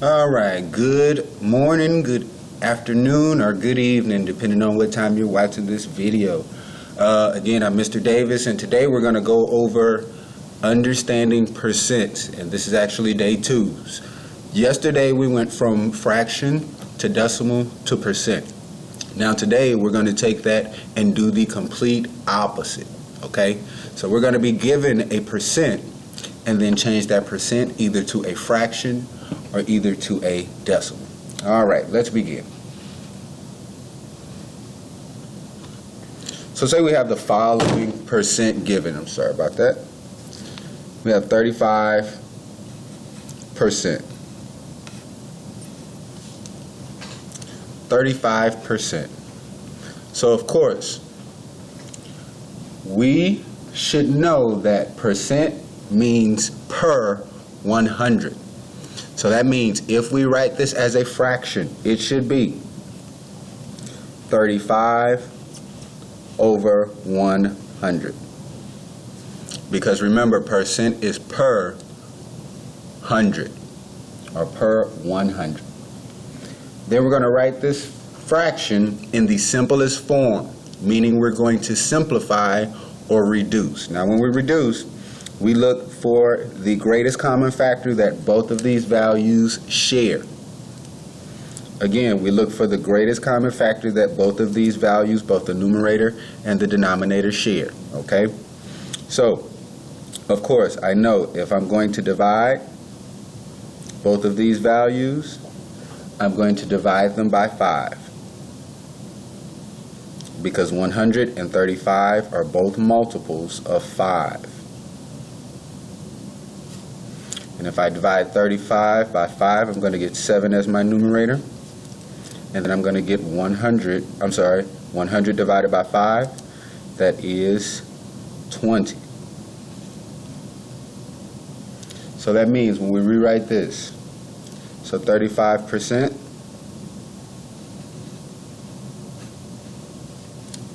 All right, good morning, good afternoon, or good evening, depending on what time you're watching this video. Again, I'm Mr. Davis, and today we're going to go over understanding percents, and this is actually day 2. Yesterday we went from fraction to decimal to percent. Now today we're going to take that and do the complete opposite, okay? So we're going to be given a percent and then change that percent either to a fraction or either to a decimal. All right, let's begin. So say we have the following percent given. I'm sorry about that. We have 35%. 35%. So of course, we should know that percent means per 100. So that means if we write this as a fraction, it should be 35 over 100. Because remember, percent is per 100 or per 100. Then we're going to write this fraction in the simplest form, meaning we're going to simplify or reduce. Now when we reduce, we look for the greatest common factor that both of these values share. Again, we look for the greatest common factor that both of these values, both the numerator and the denominator, share. Okay? So, of course, I know if I'm going to divide both of these values, I'm going to divide them by 5. Because 135 are both multiples of 5. And if I divide 35 by 5, I'm going to get 7 as my numerator. And then I'm going to get 100 divided by 5, that is 20. So that means when we rewrite this, so 35%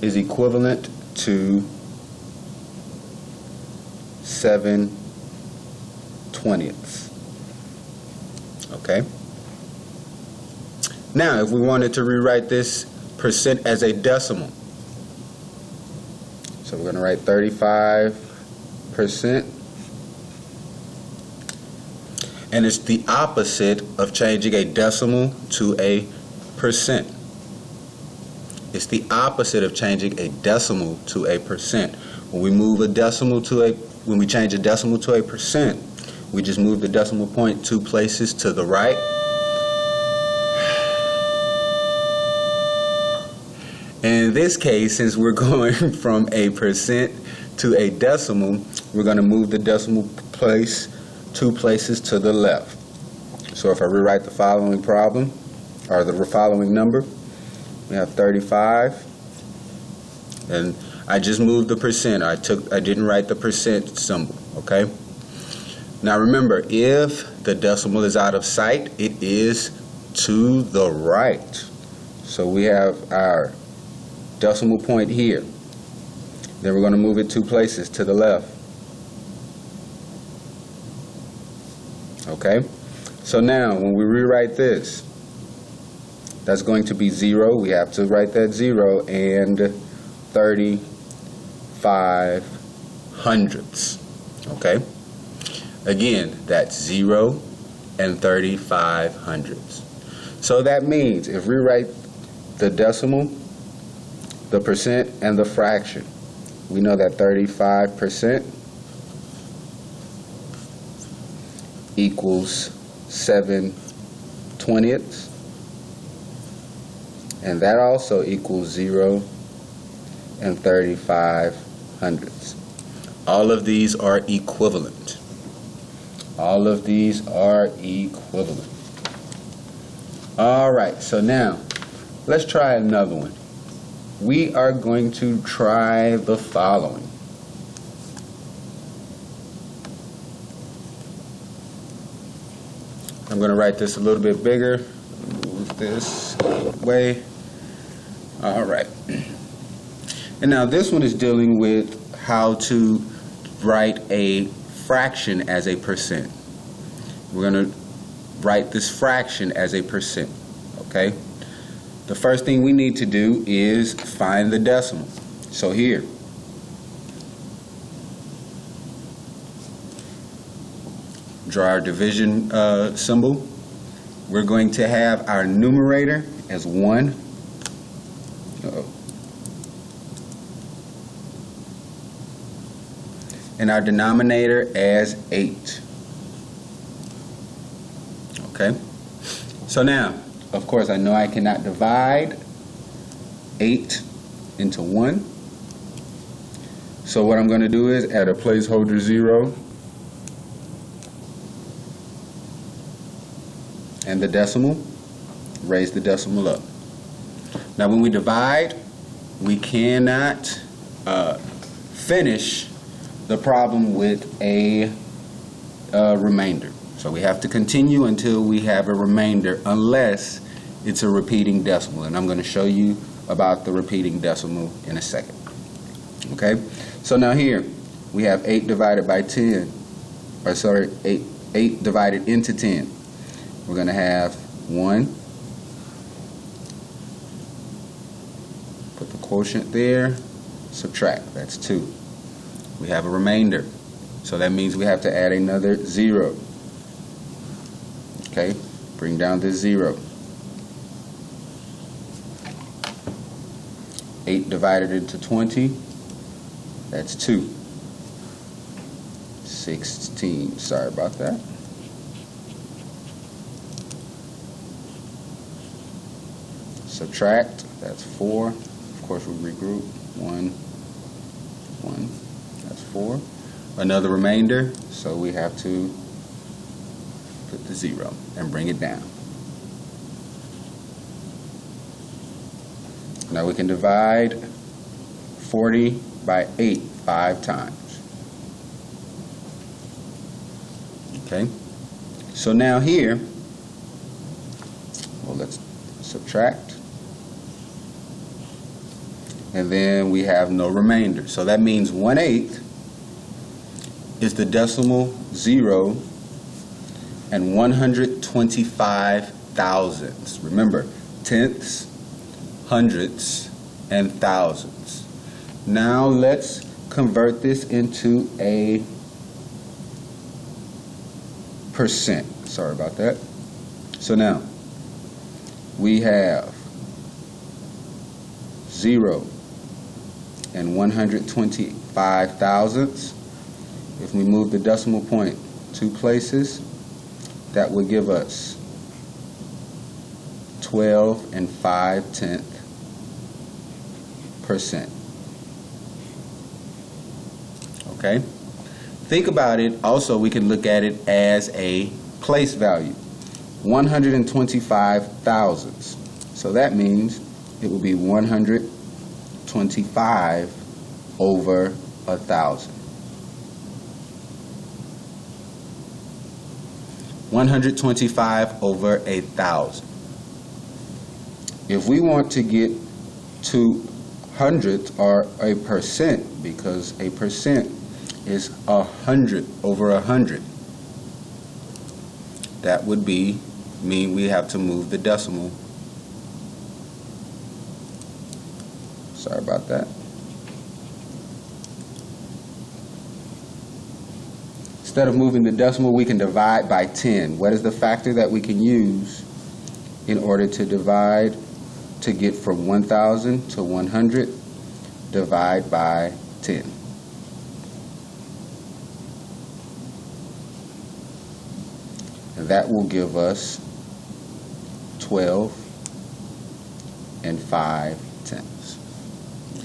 is equivalent to 7/20. Okay? Now, if we wanted to rewrite this percent as a decimal, so we're going to write 35%, and it's the opposite of changing a decimal to a percent. It's the opposite of changing a decimal to a percent. When we change a decimal to a percent, we just move the decimal point 2 places to the right. And in this case, since we're going from a percent to a decimal, we're going to move the decimal place 2 places to the left. So if I rewrite the following problem, or the following number, we have 35, and I just moved the percent. I didn't write the percent symbol, okay? Now remember, if the decimal is out of sight, it is to the right. So we have our decimal point here. Then we're going to move it 2 places to the left. Okay? So now when we rewrite this, that's going to be 0. We have to write that 0 and 35 hundredths. Okay? Again, that's 0 and 35 hundredths. So that means if we write the decimal, the percent, and the fraction, we know that 35% equals 7/20, and that also equals 0 and 35 hundredths. All of these are equivalent. All of these are equivalent. All right, so now let's try another one. We are going to try the following. I'm going to write this a little bit bigger. Move this way. All right. And now this one is dealing with how to write a fraction as a percent. We're going to write this fraction as a percent. Okay? The first thing we need to do is find the decimal. So here, draw our division symbol. We're going to have our numerator as 1. And our denominator as 8. Okay? So now, of course, I know I cannot divide 8 into 1. So what I'm going to do is add a placeholder 0 and the decimal, raise the decimal up. Now when we divide, we cannot finish the problem with a remainder. So we have to continue until we have a remainder, unless it's a repeating decimal. And I'm going to show you about the repeating decimal in a second. Okay? So now here, we have 8 divided by 10. Or sorry, 8 divided into 10. We're going to have 1. Put the quotient there. Subtract. That's 2. We have a remainder. So that means we have to add another 0. Okay, bring down this 0. 8 divided into 20, that's 2. 16, sorry about that. Subtract, that's 4. Of course we regroup. 1, 1, that's 4. Another remainder, so we have to put the 0 and bring it down. Now we can divide 40 by 8 5 times. Okay? So now here, well, let's subtract. And then we have no remainder. So that means 1/8 is the decimal 0 and 125 thousandths. Remember, tenths, hundredths, and thousands. Now let's convert this into a percent. Sorry about that. So now we have 0 and 125 thousandths. If we move the decimal point 2 places, that would give us 12 and 5/10%. Okay? Think about it. Also, we can look at it as a place value. 125 thousandths. So that means it will be 125 over 1,000. 125 over 1,000. If we want to get to hundredths or a percent, because a percent is 100 over 100, that would mean we have to move the decimal. Sorry about that. Instead of moving the decimal, we can divide by 10. What is the factor that we can use in order to divide to get from 1,000 to 100? Divide by 10. And that will give us 12 and 5/10.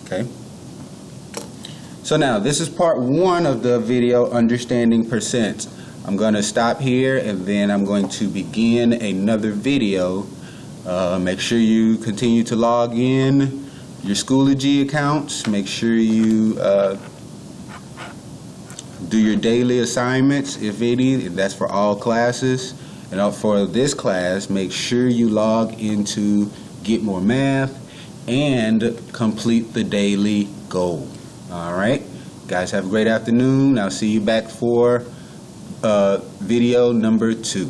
Okay? So now, this is part 1 of the video, Understanding Percents. I'm going to stop here and then I'm going to begin another video. Make sure you continue to log in your Schoology accounts. Make sure you do your daily assignments, if any. That's for all classes. And for this class, make sure you log into Get More Math and complete the daily goal. All right, guys, have a great afternoon. I'll see you back for video number 2.